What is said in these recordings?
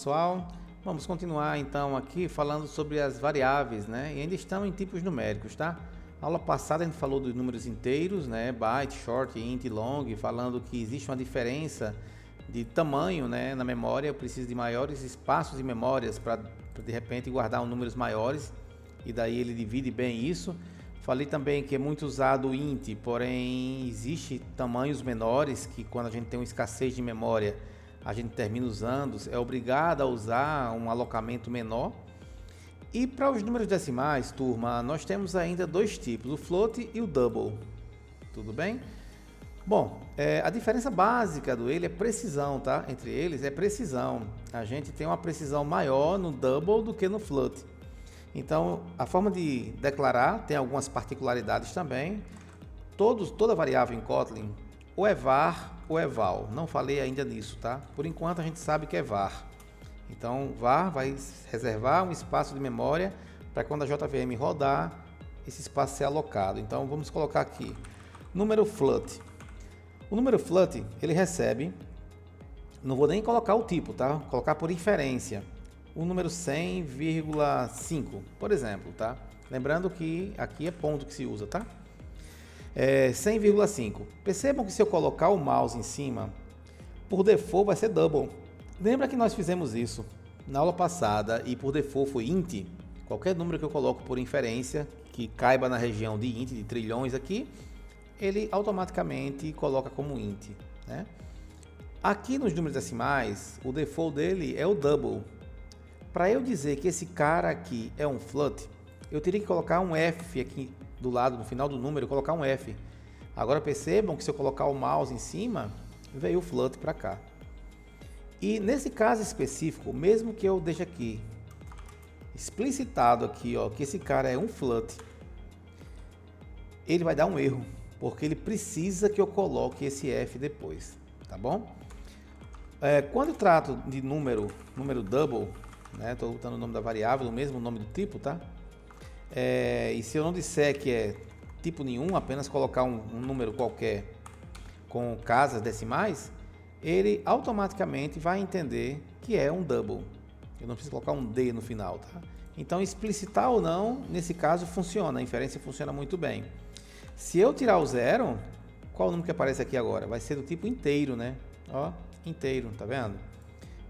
pessoal, vamos continuar então aqui falando sobre as variáveis, né? E ainda estamos em tipos numéricos, tá? Na aula passada a gente falou dos números inteiros, né? Byte, short, int, long, falando que existe uma diferença de tamanho, né? Na memória, eu preciso de maiores espaços de memórias para de repente guardar números maiores, e daí ele divide bem isso. Falei também que é muito usado o int, porém existe tamanhos menores que quando a gente tem uma escassez de memória a gente termina usando, é obrigado a usar um alocamento menor. E para os números decimais, turma, nós temos ainda dois tipos, o float e o double. Tudo bem? Bom, a diferença básica dele é precisão, tá? Entre eles é precisão. A gente tem uma precisão maior no double do que no float. Então, a forma de declarar tem algumas particularidades também. Toda variável em Kotlin, ou é var ou é val. Não falei ainda nisso, tá? Por enquanto a gente sabe que é var. Então, var vai reservar um espaço de memória para quando a JVM rodar, esse espaço ser alocado. Então, vamos colocar aqui, número float. O número float, ele recebe, não vou nem colocar o tipo, tá? Vou colocar por inferência, o número 100,5, por exemplo, tá? Lembrando que aqui é ponto que se usa, tá? 100,5. Percebam que se eu colocar o mouse em cima, por default vai ser double. Lembra que nós fizemos isso na aula passada e por default foi int? Qualquer número que eu coloco por inferência, que caiba na região de int, de trilhões aqui, ele automaticamente coloca como int, né? Aqui nos números decimais, o default dele é o double. Para eu dizer que esse cara aqui é um float, eu teria que colocar um F aqui do lado, no final do número, colocar um F. Agora percebam que se eu colocar o mouse em cima, veio o float para cá. E nesse caso específico, mesmo que eu deixe aqui, explicitado aqui, ó, que esse cara é um float, ele vai dar um erro, porque ele precisa que eu coloque esse F depois, tá bom? Quando eu trato de número double, né, estou botando o nome da variável, o mesmo nome do tipo, tá? E se eu não disser que é tipo nenhum, apenas colocar um número qualquer com casas decimais, ele automaticamente vai entender que é um double. Eu não preciso colocar um D no final, tá? Então, explicitar ou não, nesse caso funciona, a inferência funciona muito bem. Se eu tirar o zero, qual o número que aparece aqui agora? Vai ser do tipo inteiro, né? Ó, inteiro, tá vendo?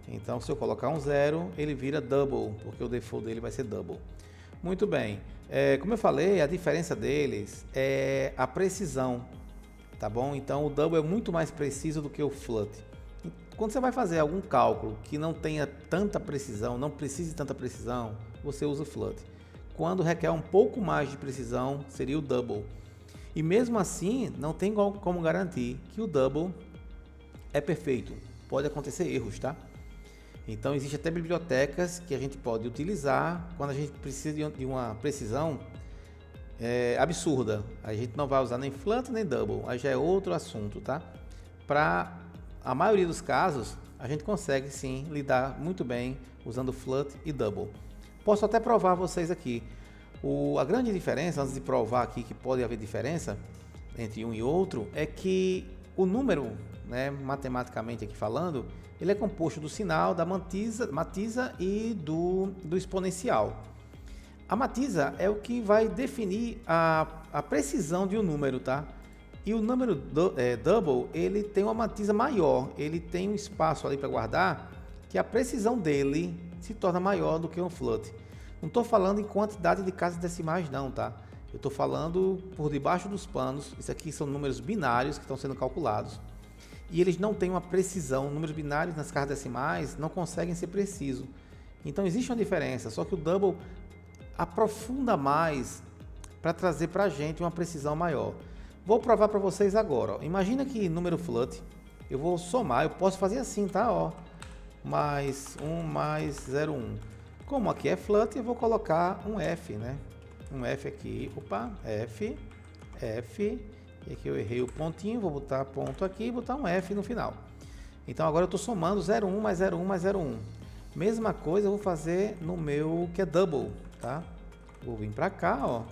Então, se eu colocar um zero, ele vira double, porque o default dele vai ser double. Muito bem. Como eu falei, a diferença deles é a precisão, tá bom? Então, o double é muito mais preciso do que o float. Quando você vai fazer algum cálculo que não tenha tanta precisão, não precise de tanta precisão, você usa o float. Quando requer um pouco mais de precisão, seria o double. E mesmo assim, não tem como garantir que o double é perfeito. Pode acontecer erros, tá? Então, existem até bibliotecas que a gente pode utilizar quando a gente precisa de uma precisão absurda. A gente não vai usar nem float nem double, aí já é outro assunto, tá? Para a maioria dos casos, a gente consegue sim lidar muito bem usando float e double. Posso até provar a vocês aqui. A grande diferença, antes de provar aqui que pode haver diferença entre um e outro, é que o número, né, matematicamente aqui falando, ele é composto do sinal, da matiza e do exponencial. A matiza é o que vai definir a precisão de um número, tá? E o número double, ele tem uma matiza maior, ele tem um espaço ali para guardar, que a precisão dele se torna maior do que um float. Não estou falando em quantidade de casas decimais não, tá? Eu estou falando por debaixo dos panos, isso aqui são números binários que estão sendo calculados. E eles não têm uma precisão, números binários nas casas decimais não conseguem ser precisos. Então existe uma diferença, só que o double aprofunda mais para trazer para a gente uma precisão maior. Vou provar para vocês agora. Ó. Imagina que número float, eu vou somar, eu posso fazer assim, tá? Ó, mais 1 mais 0,1. Como aqui é float, eu vou colocar um F, né? Um F aqui, opa, F, e aqui eu errei o pontinho, vou botar ponto aqui e botar um F no final. Então agora eu estou somando 0,1 mais 0,1 mais 0,1. Mesma coisa eu vou fazer no meu que é double, tá? Vou vir para cá, ó.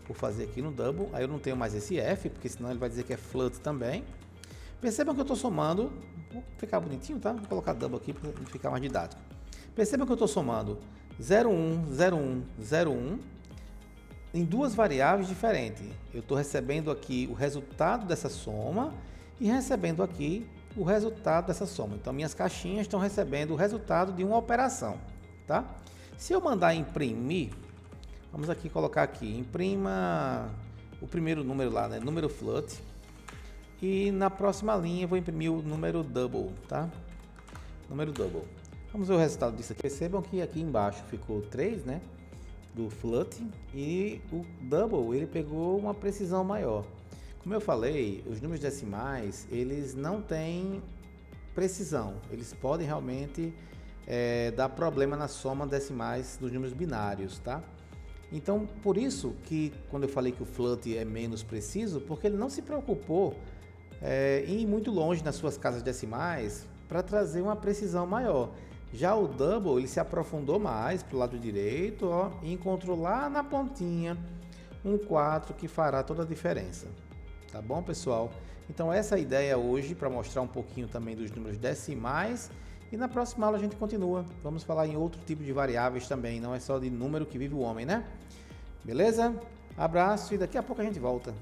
Vou fazer aqui no double, aí eu não tenho mais esse F, porque senão ele vai dizer que é float também. Percebam que eu estou somando, vou ficar bonitinho, tá? Vou colocar double aqui para ficar mais didático. Perceba que eu estou somando 0,1, 0,1, 0,1 em duas variáveis diferentes. Eu estou recebendo aqui o resultado dessa soma e recebendo aqui o resultado dessa soma. Então, minhas caixinhas estão recebendo o resultado de uma operação, tá? Se eu mandar imprimir, vamos aqui colocar aqui, imprima o primeiro número lá, né? Número float. E na próxima linha eu vou imprimir o número double, tá? Número double. Vamos ver o resultado disso aqui. Percebam que aqui embaixo ficou 3, né? Do float, e o double, ele pegou uma precisão maior. Como eu falei, os números decimais, eles não têm precisão. Eles podem realmente dar problema na soma decimais dos números binários, tá? Então, por isso que quando eu falei que o float é menos preciso, porque ele não se preocupou em ir muito longe nas suas casas decimais para trazer uma precisão maior. Já o double, ele se aprofundou mais para o lado direito, ó, e encontrou lá na pontinha um 4 que fará toda a diferença. Tá bom, pessoal? Então essa é a ideia hoje, para mostrar um pouquinho também dos números decimais. E na próxima aula a gente continua. Vamos falar em outro tipo de variáveis também, não é só de número que vive o homem, né? Beleza? Abraço e daqui a pouco a gente volta.